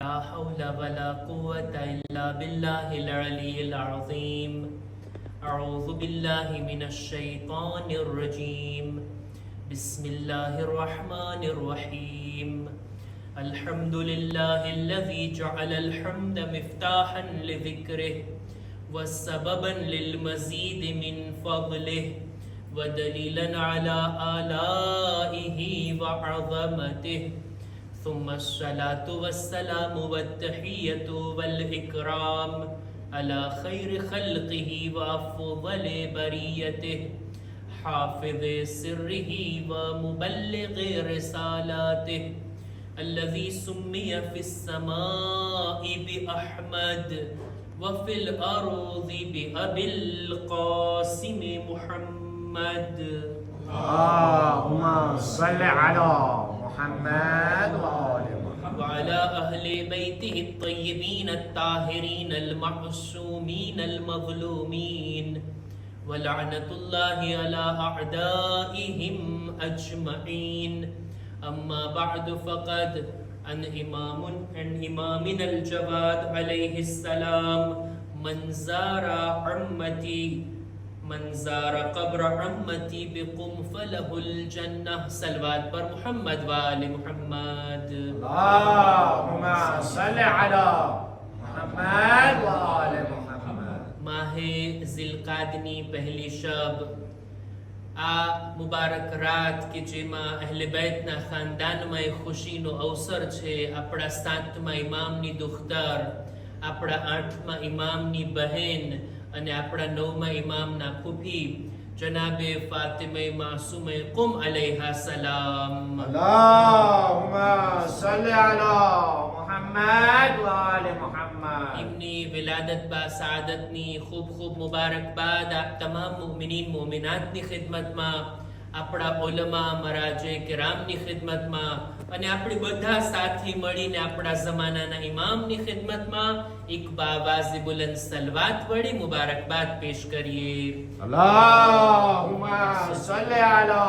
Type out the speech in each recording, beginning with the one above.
لا حول ولا قوة إلا بالله العلي العظيم. أعوذ بالله من الشيطان الرجيم. بسم الله الرحمن الرحيم. الحمد لله الذي جعل الحمد مفتاحا لذكره وسببا للمزيد من فضله ودليلا على آلائه وعظمته. ثم الصلاة والسلام والتحية والإكرام على خير خلقه وأفضل بريته حافظ سره ومبلغ رسالاته الذي سمي في السماء بأحمد وفي الأرض بأبي القاسم محمد. اللهم صل على محمد وعلى أهل بيته الطيبين الطاهرين المعصومين المظلومين ولعنة الله على أعدائهم أجمعين. أما بعد فقد عن إمامنا الجواد عليه السلام من زار قبر عمتي بقم فله الجنة. सलवात पर मोहम्मद वाले मोहम्मद. اللهم صل على محمد وآل محمد. માહે ઝિલકાદની પહેલી શબ, આ મુબારક રાત કે જેમાં અહલે બેતના ખાનદાનમાં એ ખુશીનો અવસર છે. આપણા 7મા ઇમામની દુખ્તર, આપણા 8મા ઇમામની બહેન અને આપણા 9મા ઇમામના ફૂફી જનાબે ફાતિમે માસૂમે કુમ અલૈહા સલામ. اللهم صل على محمد وآل محمد. એમની વિલાદત બા સઆદતની ખૂબ ખૂબ મુબારકબાદ આપ તમામ મુમિનીન મુમિનાતની ખિદમતમાં, આપણા ઉલમા મરાજે કિરામની ખિદમતમાં અને આપણે બધા સાથી મળીને આપણા જમાનાના ઇમામની ખિદમતમાં એક બાવાઝે બુલંદ સલવાત વળી મુબારકબાદ પેશ કરીએ. اللهم صل على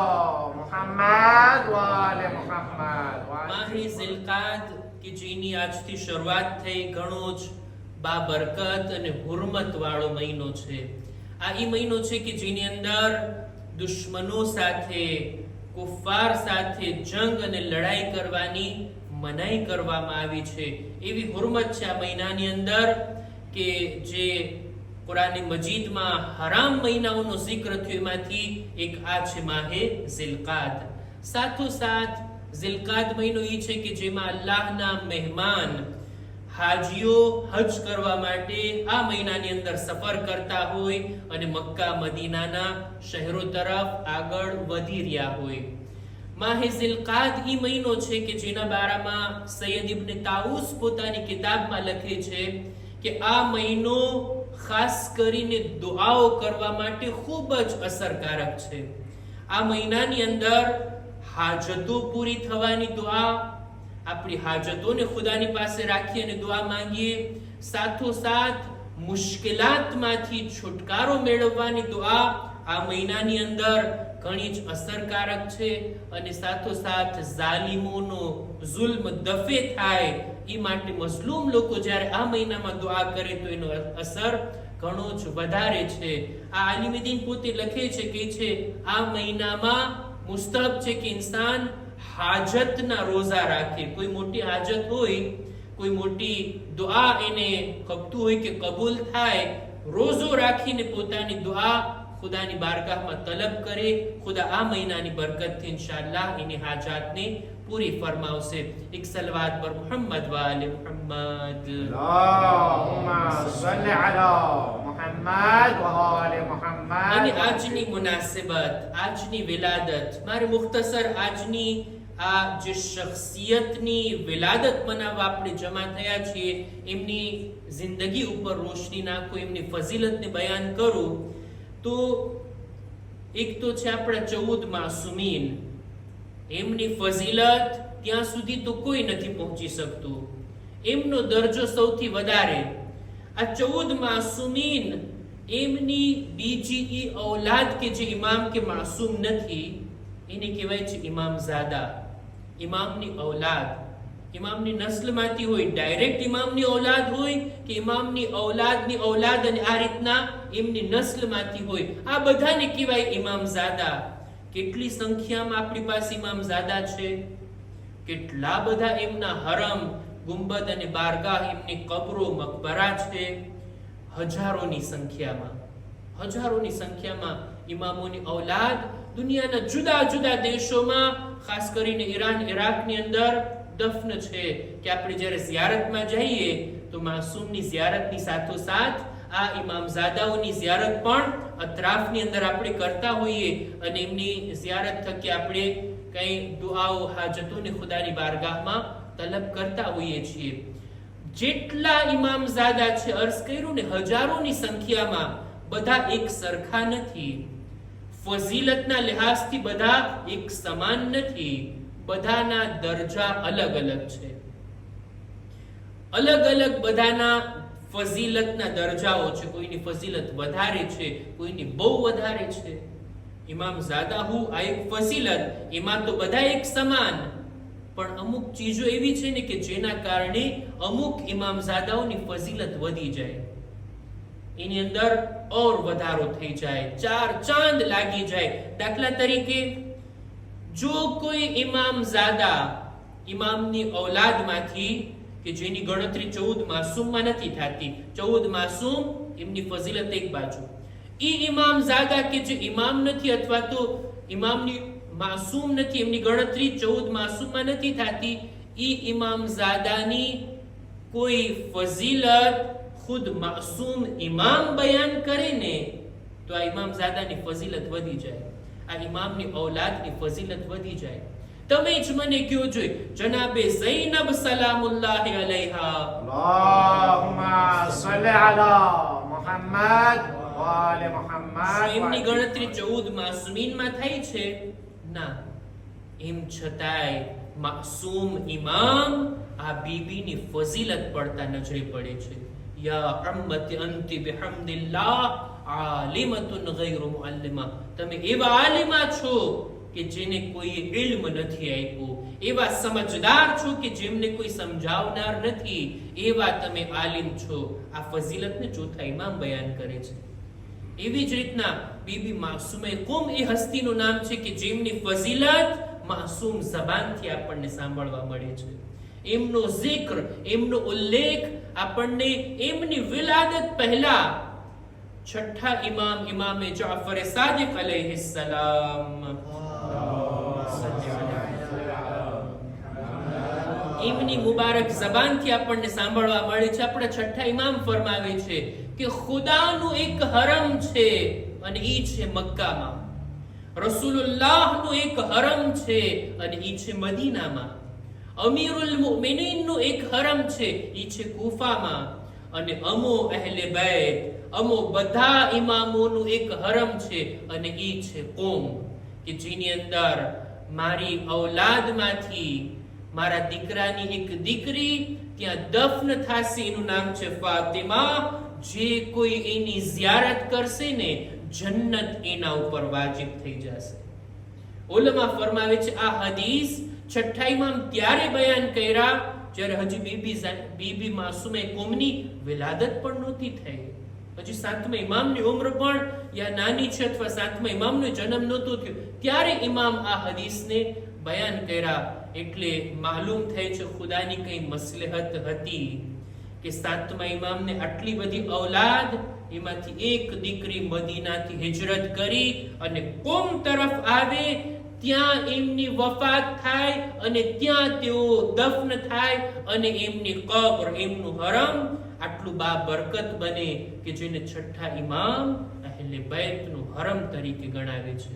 محمد وآل محمد. માહે ઝિલકાદ કે જેની આજથી શરૂઆત થઈ, ઘણો જ બાબરકત અને હુરમત વાળો મહિનો છે. આ એ મહિનો છે કે જેની અંદર દુશ્મનો સાથે, કુફાર સાથે જંગ અને લડાઈ કરવાની મનાઈ કરવામાં આવી છે. એવી હુરમત છે આ મહિનાની અંદર કે જે કુરાન મજીદમાં હરામ મહિનાઓનો જિક્ર થયો એમાંથી એક આ છે માહે ઝિલકાદ. સાથોસાથ ઝિલકાદ મહિનો એ છે કે જેમાં અલ્લાહના મહેમાન હાજીઓ હજ કરવા માટે આ મહિનાની અંદર સફર કરતા હોય અને મક્કા મદીનાના શહેરો તરફ આગળ વધી રહ્યા હોય. માહે ઝિલકાદ ઈ મહિનો છે કે જેના બારામાં સૈયદ ઇબ્ન તાઉસ પોતાની કિતાબમાં લખે છે કે આ મહિનો ખાસ કરીને દુઆઓ કરવા માટે ખૂબ જ અસરકારક છે. આ મહિનાની અંદર હાજતો પૂરી થવાની દુઆ, આપણી હાજતોને ખુદાની પાસે રાખી અને દુઆ માંગીએ, સાથોસાથ મુશ્કેલાતમાંથી છુટકારો મેળવવાની દુઆ આ મહિનાની અંદર ઘણી જ અસરકારક છે. અને સાથોસાથ ઝાલિમોનો જુલ્મ દફે થાય એ માટે મઝલૂમ લોકો જ્યારે આ મહિનામાં દુઆ કરે તો એનો અસર ઘણો જ વધારે છે. આ આલિમીદીન પોતે લખે છે કે આ મહિનામાં મુસ્તહબ છે કે ઇન્સાન હાજતના રોઝા રાખે. કોઈ મોટી હાજત હોય, કોઈ મોટી દુઆ એને ખપતું હોય કે કબૂલ થાય, રોઝો રાખીને પોતાની દુઆ ખુદાની બારગાહમાં તલબ કરે. ખુદા આ મહિનાની બરકતથી ઇન્શાઅલ્લાહ એની હાજાતને પૂરી ફરમાવશે. એક સલવાત પર મોહમ્મદ વાલે મોહમ્મદ. اللهم صل على محمد وآل محمد. અને આજની મુનાસિબત, આજની વિલાદત, મારે મુખ્તસર આજની આ જે શખ્સિયતની વિલાદત મનાવવા આપણે જમા થયા છીએ એમની જિંદગી ઉપર રોશની નાખું, એમની ફઝીલતને બયાન કરું તો એક તો છે આપણા 14 માસૂમીન. એમની ફઝીલત ત્યાં સુધી તો કોઈ નથી પહોંચી શકતું, એમનો દરજ્જો સૌથી વધારે. આ 14 માસૂમીન એમની બીજી ઔલાદ કે જે ઇમામ કે માસૂમ નથી એને કહેવાય છે ઇમામઝાદા. ઇમામની ઔલાદ ઇમામની નસ્લમાંથી હોય, ડાયરેક્ટ ઇમામની ઔલાદ હોય કે ઇમામની ઔલાદની ઔલાદ અને આ રીતના એમની નસ્લમાંથી હોય, આ બધાને કહેવાય ઇમામઝાદા. કેટલી સંખ્યામાં આપણી પાસે ઇમામઝાદા છે, કેટલા બધા એમના હરમ, ગુંબદ અને બારગાહ, એમની કબરો, મકબરા છે. હજારોની સંખ્યામાં ઇમામોની ઔલાદ દુનિયાના જુદા જુદા દેશોમાં, ખાસ કરીને ઈરાન, ઇરાકની અંદર દફન છે. કે આપણે જ્યારે ઝિયારતમાં જઈએ તો માસૂમની ઝિયારતની સાથોસાથ આ ઇમામઝાદાઓની ઝિયારત પણ અતરાફની અંદર આપણે કરતા હોઈએ અને એમની ઝિયારત થકી આપણે કઈ દુઆઓ, હાજતોને ખુદાની બારગાહમાં તલબ કરતા હોઈએ છીએ. જેટલા ઇમામઝાદા છે, અર્ઝ કર્યું ને, હજારોની સંખ્યામાં, બધા એક સરખા નથી. ફઝીલતના લિહાઝથી બધા એક સમાન નથી. બધાના દરજા અલગ અલગ છે. અલગ અલગ બધાના ફઝીલતના દરજાઓ છે. કોઈની ફઝીલત વધારે છે, કોઈની બહુ વધારે છે. ઇમામઝાદાહુ આ એક ફઝીલત, એમાં તો બધા એક સમાન, પણ અમુક ચીજો એવી છે ને કે જેના કારણે અમુક ઇમામઝાદાઓની ફઝીલત વધી જાય, એની અંદર ઓર વધારો થઈ જાય, ચાર ચાંદ લાગી જાય. દાખલા તરીકે, જો કોઈ ઇમામઝાદા ઇમામની ઔલાદમાંથી કે જેની ગણતરી 14 માસૂમમાં નથી થતી, 14 માસૂમ એમની ફઝીલત એક બાજુ, ઈ ઇમામઝાદા કે જે ઇમામ નથી અથવા તો ઇમામની માસૂમ નથી, એમની ગણતરી 14 માસૂમમાં નથી થતી, ઈ ઇમામઝાદાની કોઈ ફઝીલત ખુદ માસૂમ ઇમામ બયાન કરે ને તો આ ઇમામઝાદાની ફઝીલત વધી જાય, આ ઇમામની ઔલાદની ફઝીલત વધી જાય. તમે જ મને કયો જોઈ, જનાબે ઝૈનબ સલામુલ્લાહિ અલૈહા, અલ્લાહુમ્મા સલ્લી અલા મુહમ્મદ વ આલે મુહમ્મદ, એમની ગણતરી 14 માસૂમીનમાં થઈ છે ના? એમ છતાંય માસૂમ ઇમામ આ બીબીની ફઝીલત પડતા નજરે પડે છે. યા અમ્મતી અંતિ બિહમ્દિલ્લાહ આલિમતુન ગૈરુ મુઅલ્લિમા, તમે એવા આલિમા છો કે જેને કોઈ ઇલ્મ નથી આપ્યું, એવા સમજદાર છો કે જેમને કોઈ સમજાવનાર નથી, એવા તમે આલિમ છો. આ ફઝીલતને ચોથા ઇમામ બયાન કરે છે. એવી જ રીતના બીબી માસૂમે કુમ એ હસ્તીનું નામ છે કે જેમની ફઝીલત માસૂમ ઝબાનથી આપણને સાંભળવા મળે છે. એમનો zikr, એમનો ઉલ્લેખ આપણને એમની વિલાદત પહેલા છઠ્ઠા ઇમામ ઇમામે જાફર સાદિક અલૈહિસ્સલામ એમની મુબારક ઝબાનથી આપણને સાંભળવા મળે છે. આપણા છઠ્ઠા ઇમામ ફરમાવે છે કે ખુદાનું એક હરમ છે અને ઈ છે મક્કામાં, રસૂલુલ્લાહનું એક હરમ છે અને ઈ છે મદીનામાં, અમીરુલ મુમિનીનનું એક હરમ છે ઈ છે કૂફામાં, અને અમો અહેલે બેત, અમો બધા ઇમામોનું એક હરમ છે અને ઈ છે કોમ, કે જેની અંદર મારી ઔલાદમાંથી મારા દીકરાની એક દીકરી ત્યાં દફન થશે, એનું નામ છે ફાતિમા. જે કોઈ એની ઝિયારત કરશે ને જન્નત એના ઉપર વાજિબ થઈ જશે. ઉલમા ફરમાવે છે આ હદીસ છઠ્ઠા ઇમામ ત્યારે બયાન કર્યા જ્યારે હજી બીબી માસૂમે કુમની વિલાદત પણ નહોતી થઈ, હજી સાતમા ઇમામની ઉંમર પણ યા નાની છે અથવા સાતમા ઇમામનો જન્મ નહોતો થયો, ત્યારે ઇમામ આ હદીસને બયાન કર્યા. એટલે માલુમ થાય છે ખુદાની કઈ મસલહત હતી કે સાતમા ઇમામને આટલી બધી ઔલાદ, એમાંથી એક દીકરી મદીનાથી હિજરત કરી અને કોમ તરફ આવે, ત્યાં એમની વફાત થાય અને ત્યાં તેઓ દફન થાય અને એમની કબ્ર, એમનું હરમ આટલું બાબરકત બને કે જેને છઠ્ઠા ઇમામ અહેલે બેતનું હરમ તરીકે ગણાવે છે.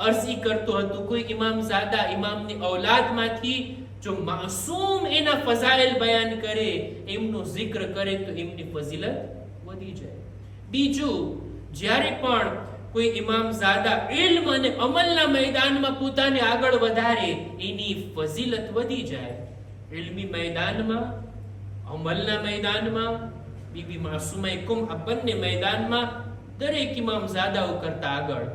અરજી કરતો હતો કોઈ ઇમામઝાદા ઇમામની ઔલાદમાંથી જો માસૂમ એના ફઝાઇલ બયાન કરે, એમનો zikr કરે તો એમની ફઝીલત વધી જાય. બીજું, જ્યારે પણ કોઈ ઇમામઝાદા ઇલ્મ અને અમલના મેદાનમાં પોતાને આગળ વધારે, એની ફઝીલત વધી જાય. ઇલ્મી મેદાનમાં, અમલના મેદાનમાં, બીબી માસૂમા કુમ આ બંને મેદાનમાં દરેક ઇમામઝાદાઓ કરતા આગળ.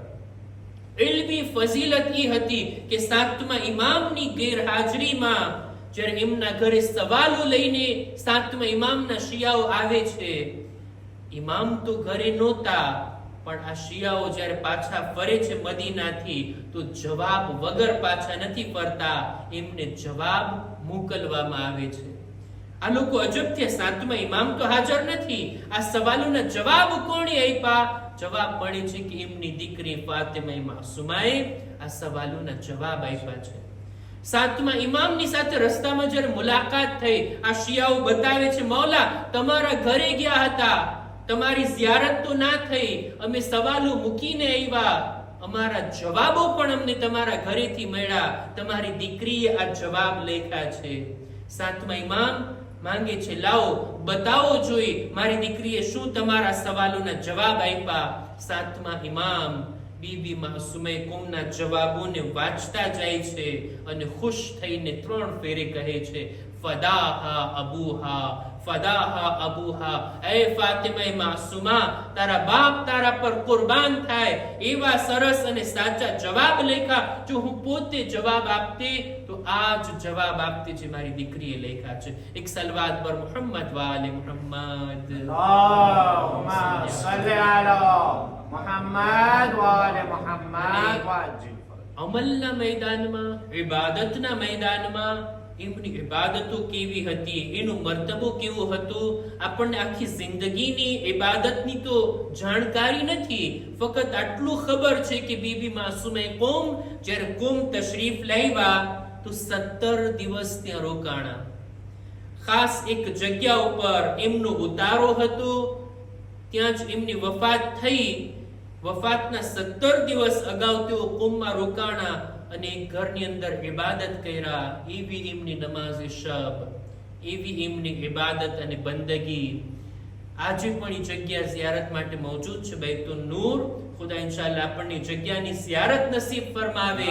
ઇલ્મી ફઝીલત ઈ હતી કે સાતમા ઇમામની ગેરહાજરીમાં જ્યારે એમના ઘરે સવાલો લઈને 7મા ઇમામના શિયાઓ આવે છે, ઇમામ તો ઘરે નહોતા, પણ આ શિયાઓ જ્યારે પાછા ફરે છે મદીનાથી તો જવાબ વગર પાછા નથી ફરતા, એમને જવાબ મોકલવામાં આવે છે. આ લોકો અજબ થયા, 7મા ઇમામ તો હાજર નથી, આ સવાલોના જવાબ કોણે આપ્યા? જવાબ મળે છે કે એમની દીકરી ફાતિમા માસુમાએ આ સવાલોના જવાબ આપ્યા છે. 7મા ઇમામની સાથે રસ્તામાં જ્યારે મુલાકાત થઈ, આ શિયાઓ બતાવે છે, મૌલા તમારા ઘરે ગયા હતા, તમારી ઝિયારત તો ના થઈ, અમે સવાલો મૂકીને આવ્યા, અમારા જવાબો પણ અમને તમારા ઘરેથી મળ્યા, તમારી દીકરીએ આ જવાબ લખ્યા છે. 7મા ઇમામ માંગે છે, લાવો બતાવો જોઈ મારી દીકરીએ શું તમારા સવાલોના જવાબ આપ્યા. 7મા ઇમામ બીબી માસુમે કુમના જવાબોને વાંચતા જાય છે અને ખુશ થઈને 3 ફેરે કહે છે, ફદાહા અબુહા ફદાહા અબુહા, એ ફાતિમા માસુમા તારા બાપ તારા પર કુરબાન થાય, એવા સરસ અને સાચા જવાબ લખ્યા. જો હું પોતે જવાબ આપતે તો આ જ જવાબ આપતે જે મારી દીકરીએ લખ્યા છે. એક સલવાત પર મુહમ્મદ વાલે મુહમ્મદ, અલ્લાહુમ્મા સલ્લી અલા મુહમ્મદ વાલે મુહમ્મદ વાજિબ. અમલના મેદાનમાં, ઇબાદતના મેદાનમાં એમની ઇબાદતો કેવી હતી, એનું મર્તબો કેવો હતો, આપણને આખી જિંદગીની ઇબાદતની તો જાણકારી નથી, ફક્ત આટલું ખબર છે કે બીબી માસુમે કોમ જ્યારે કોમ તશરીફ લાવ્યા તો 17 દિવસ ત્યાં રોકાણા. ખાસ એક જગ્યા ઉપર એમનો ઉતારો હતો, ત્યાં જ એમની વફાત થઈ. વફાતના 17 દિવસ અગાઉ તેઓ કોમમાં રોકાણા અને ઘરની અંદર ઇબાદત કર્યા. એવી એમની નમાઝે શબ, એવી એમની ઇબાદત અને બંદગી. આજે પણ એ જગ્યા ઝિયારત માટે મોજૂદ છે, બૈતુન નૂર. ખુદા ઇન્શાઅલ્લાહ આપણને જગ્યાની ઝિયારત નસીબ ફરમાવે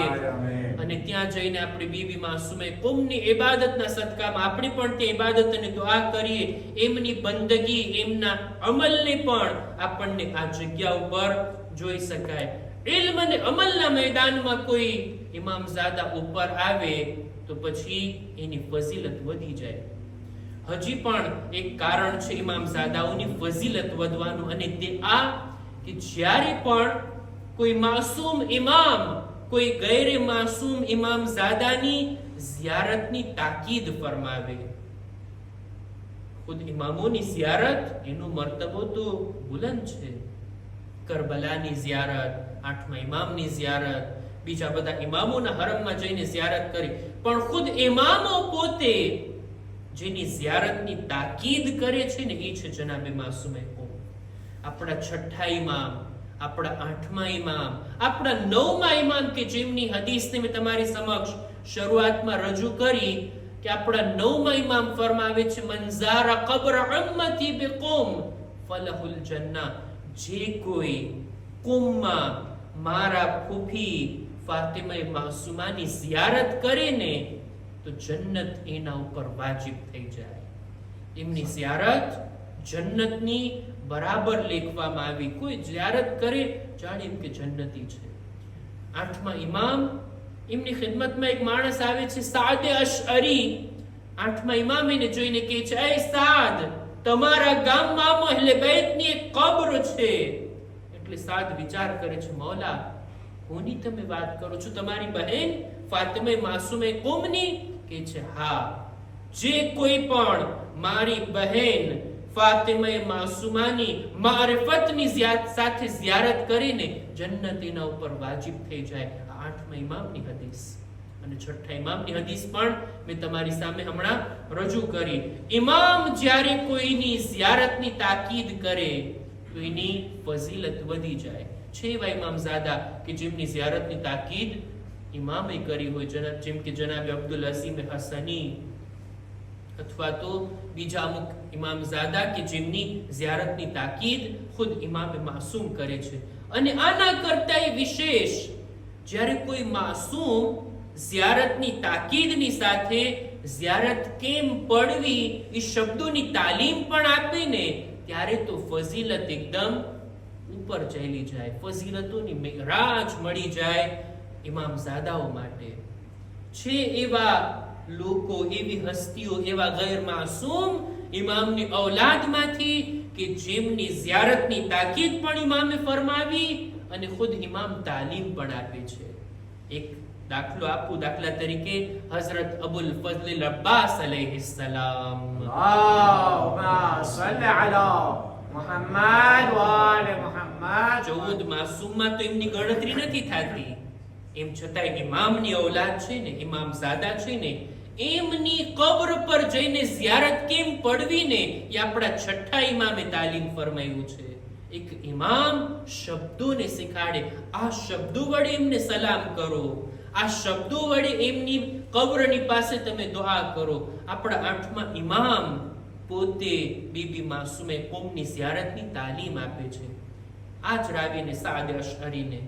અને ત્યાં જઈને આપણે બીબી માસુમે કુમની ઇબાદતના સદકામાં આપણે પણ તે ઇબાદત અને દુઆ કરીએ, એમની બંદગી, એમના અમલને પણ આપણને આ જગ્યા ઉપર જોઈ શકાય. ઇલ્મ અને અમલના મેદાનમાં કોઈ ઇમામઝાદા ઉપર આવે તો પછી એની ફઝીલત વધી જાય. હજી પણ એક કારણ છે ઇમામઝાદાઓની ફઝીલત વધવાનું, અને તે આ કે જ્યારે પણ કોઈ માસૂમ ઇમામ કોઈ ગૈર માસૂમ ઇમામઝાદાની ઝિયારતની તાકીદ ફરમાવે, ખુદ ઇમામોની ઝિયારત એનો મર્તબો તો બુલંદ છે. કરબલાની ઝિયારત, 8મા ઇમામની ઝિયારત, બીજા બધા ઇમામોના હરમમાં જઈને ઝિયારત કરી, પણ ખુદ ઇમામો પોતે જેની ઝિયારતની તાકીદ કરે છે ને એ છે જનાબે માસુમે કોમ. આપણા 6ઠા ઇમામ, આપણા 8મા ઇમામ, આપણા 9મા ઇમામ કે જેમની હદીસને મેં તમારી સમક્ષ શરૂઆતમાં રજૂ કરી કે આપણા 9મા ઇમામ ફરમાવે છે, મંઝારા કબ્ર ઉમ્મતી બિકુમ ફલહુલ જન્નહ, જે કોઈ કુમમાં મારા ફૂફી ફાતિમા માસુમાની ઝિયારત કરે ને તો જન્નત એના ઉપર વાજિબ થઈ જાય. એમની ઝિયારત જન્નતની બરાબર લેખવામાં આવી. કોઈ ઝિયારત કરે જાણે એમ કે જન્નતી છે. 8મા ઇમામ, એમની ખિદમતમાં એક માણસ આવે છે, સાદ અશઅરી. 8મા ઇમામ એને જોઈને કહે છે, એ સાદ, તમારા ગામમાં અહલે બૈતની એક કબ્ર છે. એટલે સાદ વિચાર કરે છે, મૌલા કોની તમે વાત કરો છો? તમારી બહેન ફાતિમા માસુમે કુમની? કે છે હા, જે કોઈ પણ મારી બહેન ફાતિમા માસુમાની મારિફતની સાથે ઝિયારત કરીને જન્નત એના ઉપર વાજિબ થઈ જાય. આ 8મા ઇમામની હદીસ. અને 6ઠા ઇમામની હદીસ પણ મેં તમારી સામે હમણાં રજૂ કરી. ઇમામ જ્યારે કોઈની ઝિયારતની તાકીદ કરે તો એની ફઝીલત વધી જાય. છે એવા ઇમામઝાદા કે જેમની ઝિયારતની તાકીદ ઇમામે કરી હોય, જેમ કે જનાબ અબ્દુલ અઝીમ હસની, અથવા તો બીજા અમુક ઇમામઝાદા કે જેમની ઝિયારતની તાકીદ ખુદ ઇમામે માસૂમ કરે છે. અને આના કરતા વિશેષ, જ્યારે કોઈ માસૂમ ઝિયારતની તાકીદની સાથે ઝિયારત કેમ પડવી એ શબ્દોની તાલીમ પણ આપે ને, ત્યારે તો ફઝીલત એકદમ ઉપર ચાલી જાય, ફઝીલતોની મેરાજ મળી જાય ઇમામઝાદાઓ માટે. છે એવા લોકો, એવી હસ્તીઓ, એવા ગૈર માસૂમ ઇમામની ઔલાદમાંથી કે જેમની ઝિયારતની તાકીદ પણ ઇમામે ફરમાવી અને ખુદ ઇમામ તાલીમ પણ આપે છે. એક દાખલો આપું, દાખલા તરીકે હઝરત અબુલ ફઝલ અબ્બાસ અલૈહિસ્સલામ. اللهم صل على محمد وآل محمد. 14 માસૂમમાં તો એમની ગણતરી નથી થતી, એમ છતાં ઇમામની ઔલાદ છે ને, ઇમામ ઝાદા છે ને, એમની કબ્ર પર જઈને ઝિયારત કેમ પડવી ને, એ આપણા છઠ્ઠા ઇમામે તાલીમ ફરમાયું છે. એક ઇમામ શબ્દોને શીખાડે, આ શબ્દો વડે એમને સલામ કરો, આ શબ્દો વડે એમની કબ્રની પાસે તમે દુઆ કરો. આપણા આઠમા ઇમામ પોતે બીબી માસૂમે કુમની ઝિયારતની તાલીમ આપે છે. આ જ રાવીને સાદ અશઅરીને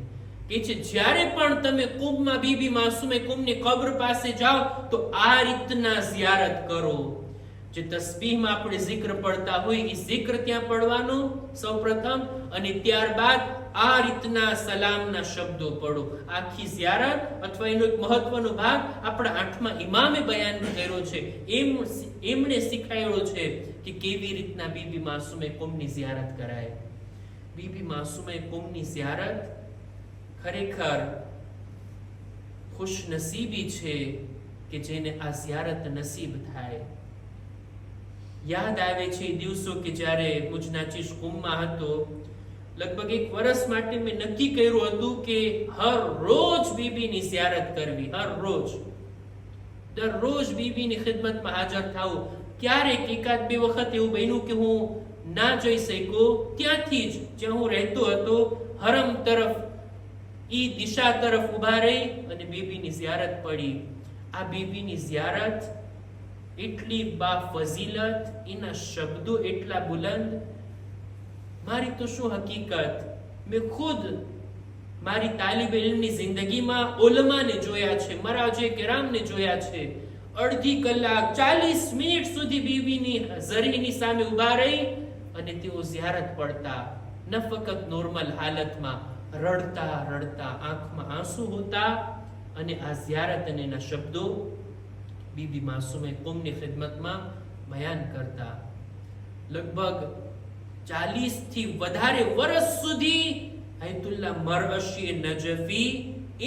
કે છે, જ્યારે પણ તમે કુંભમાં બીબી માસૂમે કુંભની કબ્ર પાસે જાઓ તો આ રીતના ઝિયારત કરો. જે તસ્બીહમાં આપણે zikr પડતા હોય એ zikr ત્યાં પડવાનો સૌપ્રથમ, અને ત્યારબાદ આ રીતના સલામના શબ્દો પડો. આખી ઝિયારત અથવા એનો એક મહત્વનો ભાગ આપણા આઠમા ઇમામે બયાન કર્યો છે. એમણે શીખાયો છે કે કેવી રીતના બીબી માસૂમે કુંભની ઝિયારત કરાય. બીબી માસૂમે કુંભની ઝિયારત ખરેખર ખુશનસીબી છે કે જેને આ ઝિયારત નસીબ થાય. યાદ આવે છે દિવસો કે જ્યારે મુજનાચીશ કુંભમાં હતો, લગભગ 1 વર્ષ માટે મેં નક્કી કર્યું હતું કે હર રોજ બીબીની ઝિયારત કરવી, હર રોજ, દરરોજ બીબીની ખિદમતમાં હાજર થાવું. ક્યારેક 1-2 વખત એવું બન્યું કે હું ના જઈ શક્યો, ત્યાંથી જ જ્યાં હું રહેતો હતો હરમ તરફ, ઈ દિશા તરફ ઊભા રહી અને બીબીની ઝિયારત પડી. આ બીબીની ઝિયારત એટલી બા ફઝીલત, એના શબ્દો એટલા બુલંદ. મારી તો શું હકીકત, મેં ખુદ મારી તાલિબ ઇલ્મની જિંદગીમાં ઉલમાને જોયા છે, મરાજે કિરામને જોયા છે. અડધી કલાક 40 મિનિટ સુધી બીબીની ઝરીની સામે ઊભા રહી અને તેઓ ઝિયારત પડતા, ન ફક્ત નોર્મલ હાલતમાં, રડતા રડતા, આંખમાં આંસુ હોતા, અને આ ઝિયારત અને એના શબ્દો બીબી માસૂમે કુંભની ખિદમતમાં બયાન કરતા. લગભગ 40 થી વધારે વર્ષ સુધી આયતુલ્લાહ મરવશી નજફી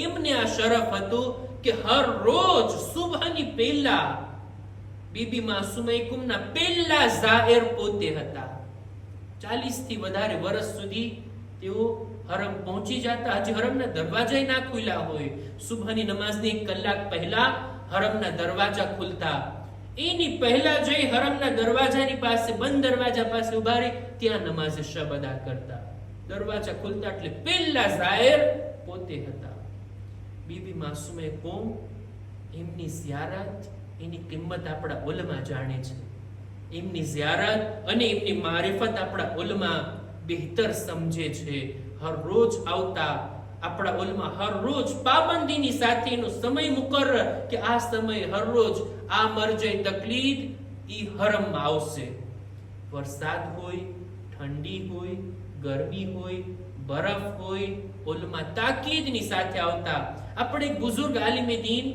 એમને આ શરફ હતો કે હર રોજ સુબહની પહેલા બીબી માસૂમે કુંભના પહેલા ઝાહિર પોતે હતા. 40 થી વધારે વર્ષ સુધી તેઓ હરમ પહોંચી જતા. હજી હરમના દરવાજા ના ખુલ્યા હોય, સુબહની નમાઝની 1 કલાક પહેલા હરમના દરવાજા ખુલતા. એની પહેલા જઈ હરમના દરવાજાની પાસે, બંધ દરવાજા પાસે ઉભા રહી ત્યાં નમાઝે શબ અદા કરતા. દરવાજા ખુલતા એટલે પહેલા ઝાહિર પોતે હતા. બીબી માસૂમે કુંભ, એમની ઝિયારત, એની કિંમત આપણા ઉલમા જાણે છે. એમની ઝિયારત અને એમની મારિફત આપણા ઉલમા બહેતર સમજે છે. હર રોજ આવતા આપણા ઉલમા, હર રોજ પાબંદીની સાથે એનો સમય મુકર્રર કે આ સમય હર રોજ આ મરજે તકલીદ ઈ હરમમાં આવશે. વરસાદ હોય, ઠંડી હોય, ગરમી હોય, બરફ હોય, ઉલમા તાકીદની સાથે આવતા. આપણે એક બુઝુર્ગ આલિમે દીન,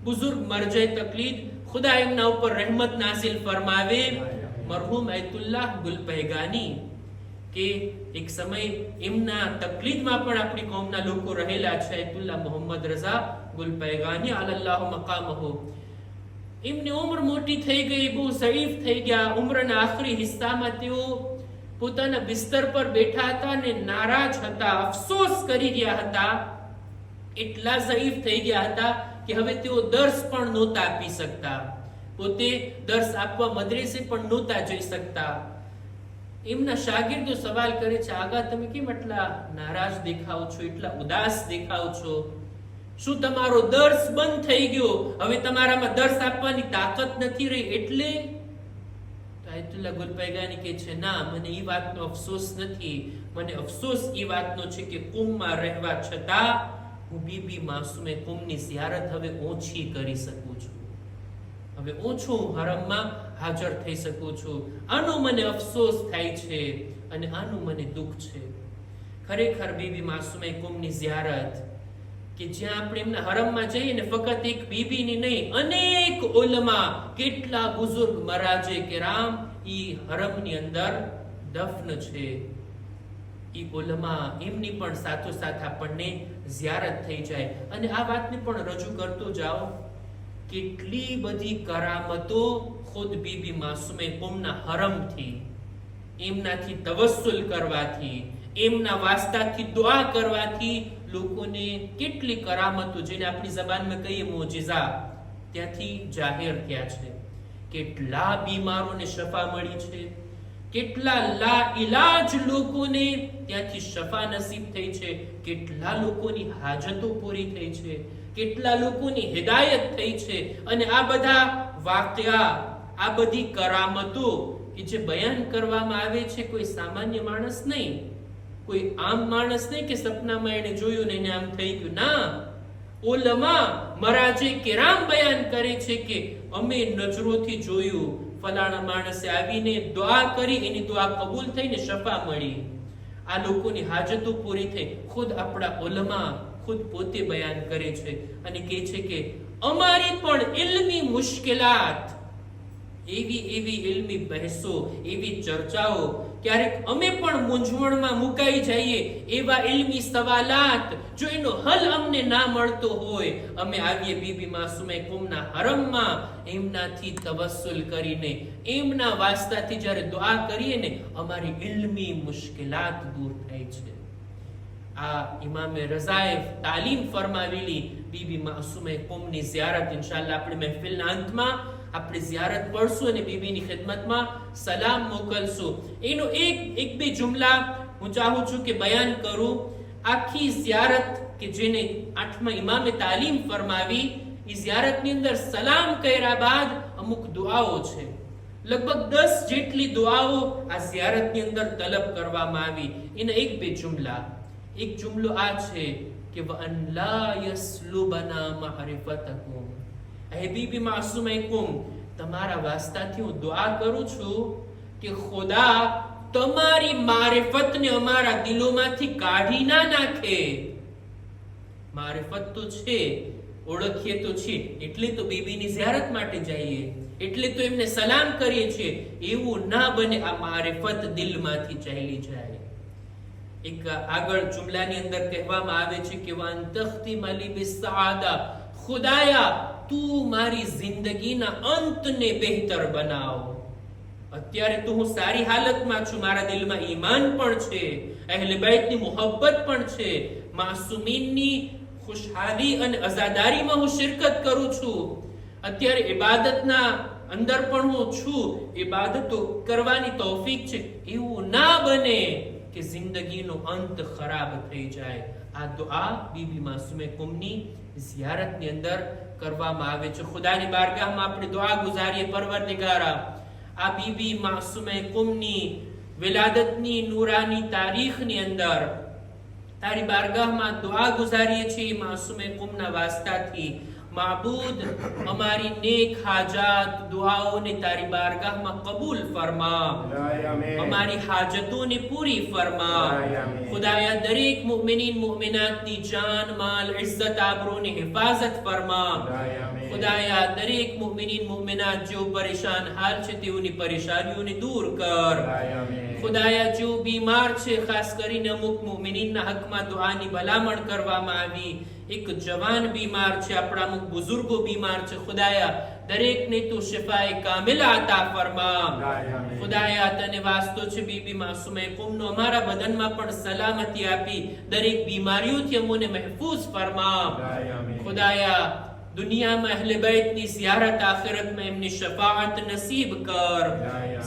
બુઝુર્ગ મરજે તકલીદ, ખુદા એમના ઉપર રહેમત નાઝિલ ફરમાવે, મરહૂમ આયતુલ્લાહ ગુલપૈગાની, કે એક સમય એમના તકલીદમાં પણ આપણી કોમના લોકો રહેલા છે. આયતુલ્લાહ મોહમ્મદ રઝા ગુલપૈગાની અલ્લાહુ મકામહુ. એમની ઉંમર મોટી થઈ ગઈ, બહુ ઝઈફ થઈ ગયા. ઉંમરના આખરી હિસ્સામાં તેઓ પોતાના બિસ્તર પર બેઠા હતા અને નારાજ હતા, અફસોસ કરી રહ્યા હતા. એટલા ઝઈફ થઈ ગયા હતા કે હવે તેઓ દર્સ પણ નહોતા આપી શકતા, પોતે દર્સ આપવા મદ્રેસે પણ નહોતા જઈ શકતા. એમના શાગિર્દો સવાલ કરે છે, આગા તમે કેમ એટલા નારાજ દેખાવ છો, એટલા ઉદાસ દેખાવ છો? શું તમારો દર્સ બંધ થઈ ગયો? હવે તમારામાં દર્સ આપવાની તાકાત નથી રહી એટલે? આયતુલ્લાહ ગુલપૈગાની કહે છે, ના, મને એ વાતનો અફસોસ નથી. મને અફસોસ એ વાતનો છે કે કુંભમાં રહેવા છતાં હું બીબી માસૂમે કુંભની ઝિયારત હવે ઓછી કરી શકું છું, હવે ઓછું હરમમાં હાજર થઈ શકું છું. આનો મને અફસોસ થાય છે અને આનું મને દુઃખ છે. ખરેખર બીબી માસૂમે કુંભની ઝિયારત કે જ્યાં આપણે એમના હરમમાં જઈએ ને ફક્ત એક બીબીની નહીં, અનેક ઉલમા, કેટલા બુઝુર્ગ મરાજે કેરામ ઈ હરમની અંદર દફન છે. ઈ ઉલમા એમની પણ સાથોસાથ આપણને ઝિયારત થઈ જાય. અને આ વાતને પણ રજૂ કરતો જાઓ, કેટલી બધી કરામતો ખુદ બીબી માસુમે કુમના હરમથી, એમનાથી તવસ્સુલ કરવાથી, એમના વાસ્તાથી દુઆ કરવાથી લોકોને કેટલી કરામતો, જેને આપણી જબાનમાં કહીએ મોજિઝા, ત્યાંથી જાહેર થયા છે. કેટલા બીમારોને શફા મળી છે, કેટલા લા ઇલાજ લોકોને ત્યાંથી શફા નસીબ થઈ છે, કેટલા લોકોની હાજતો પૂરી થઈ છે, કેટલા લોકોની હિદાયત થઈ છે. અને આ બધા વાક્યા, આ બધી કરામતો કે જે બયાન કરવામાં આવે છે, કોઈ સામાન્ય માણસ નહીં, કોઈ આમ માણસ નહીં કે સપનામાં એને જોયું ને એને આમ થઈ ગયું. ના, ઉલમા મરાજે કેરામ બયાન કરે છે કે અમે નજરોથી જોયું, ફલાણા માણસે આવીને દુઆ કરી, એની દુઆ કબૂલ થઈને શફા મળી, આ લોકોની હાજતો પૂરી થઈ. ખુદ આપણા ઉલમા ખુદ પોતે બયાન કરે છે અને કહે છે કે અમારી પણ ઇલ્મી મુશ્કેલાત, એવી ઇલ્મી બહેસો, એવી ચર્ચાઓ, ક્યારેક અમે પણ મૂંઝવણમાં મુકાઈ જઈએ, એવા ઇલ્મી સવાલાત, જો એનો હલ અમને ના મળતો હોય, અમે આવીએ બીબી માસુમે કુમના હરમમાં, એમનાથી તવસ્સુલ કરીને, એમના વાસ્તાથી જ્યારે દુઆ કરીએ ને, અમારી ઇલ્મી મુશ્કેલાત દૂર થાય છે. આ ઇમામે રઝાએ તાલીમ ફરમાવેલી બીબી માસુમે કુમની ઝિયારત ઇન્શાઅલ્લાહ આપણે મહેફિલના અંતમાં આપણે ઝિયારત પડશું અને બીબીની ખિદમતમાં સલામ મોકલશું. એનો એક બે જુમલા હું ચાહું છું કે બયાન કરું. આખી ઝિયારત કે જેને 8મા ઇમામે તાલીમ ફરમાવી, એ ઝિયારતની અંદર સલામ કર્યા બાદ અમુક દુઆઓ છે, લગભગ 10 જેટલી દુઆઓ આ ઝિયારતની અંદર તલબ કરવામાં આવી. એના એક બે જુમલા. એક જુમલો આ છે કે વઅન લા યસ્લુબના મa'રિફતકુમ, હે બીબી માસુમે કુમ, તમારા વાસ્તાથી હું દુઆ કરું છું કે ખુદા તમારી મારિફતને અમારા દિલોમાંથી કાઢી ના નાખે. મારિફત તો છે, ઓળખીએ તો છે, એટલે તો બીબીની ઝિયારત માટે જઈએ, એટલે તો એમને સલામ કરીએ છીએ. એવું ના બને આ મારિફત દિલમાંથી ચાલી જાય. એક આગળ જુમલાની અંદર કહેવામાં આવે છે કે વન તખ્તિમ લી બિસ્સાદા, ખુદાયા તું મારી જિંદગીના અંતને બહેતર બનાવ. અત્યારે તો હું સારી હાલતમાં છું, મારા દિલમાં ઈમાન પણ છે, અહેલે બેતની મોહબ્બત પણ છે, માસુમીનની ખુશહાલી અને અઝાદારીમાં હું શિરકત કરું છું, અત્યારે ઇબાદતના અંદર પણ હું છું, ઇબાદતો કરવાની તૌફીક છે. એવું ના બને કે જિંદગીનો અંત ખરાબ થઈ જાય. આ દુઆ બીબી માસુમે કુમની ઝિયારતની અંદર કરવામાં આવે છે. ખુદાની બારગાહમાં આપણે દુઆ ગુજારીએ, પરવરદિગારા આ બીબી માસુમે કુમની વિલાદતની નૂરાની તારીખની અંદર તારી બારગાહમાં દુઆ ગુજારીએ છીએ માસુમે કુમના વાસ્તાથી. માબૂદ અમારી નેક હાજાત દુઆઓને તારી બારગાહમાં કબૂલ ફરમા, અમારી હાજતોને પૂરી ફરમા. ખુદાયા દરેક મુમિનીન મુમિનાતની જાન માલ ઇઝ્ઝત આબરૂની હિફાજત ફરમા. ખુદાયા દરેક મુમિનીન મુમિનાત જેઓ પરેશાન હાલ છે તેઓની પરેશાનીઓને દૂર કર. ખુદાયા જેઓ બીમાર છે, ખાસ કરીને અમુક મુમિનીનના હકમાં દુઆની ભલામણ કરવામાં આવી. એક જવાન બીમાર છે, આપણા અમુક બુઝુર્ગો બીમાર છે, ખુદાયા દરેકને તું શિફાએ કામિલા અતા ફરમા. ખુદાયા તને વાસ્તો છે બીબી માસુમે કુમનો અમારા બદનમાં પણ સલામતી આપી, દરેક બીમારીઓથી અમને મહેફૂઝ ફરમા. ખુદાયા દુનિયામાં અહલે બેતની ઝિયારત, આખિરતમાં એમની શફાઅત નસીબ કર.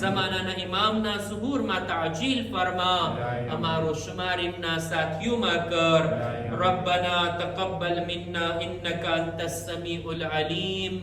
ઝમાનાના ઇમામના ઝુહૂરમાં તાજીલ ફરમા. અમારો શુમાર એમના સાથીઓમાં કર. રબ્બના તકબ્બલ મિન્ના ઇન્નકા અંતસ સમીઉલ અલીમ.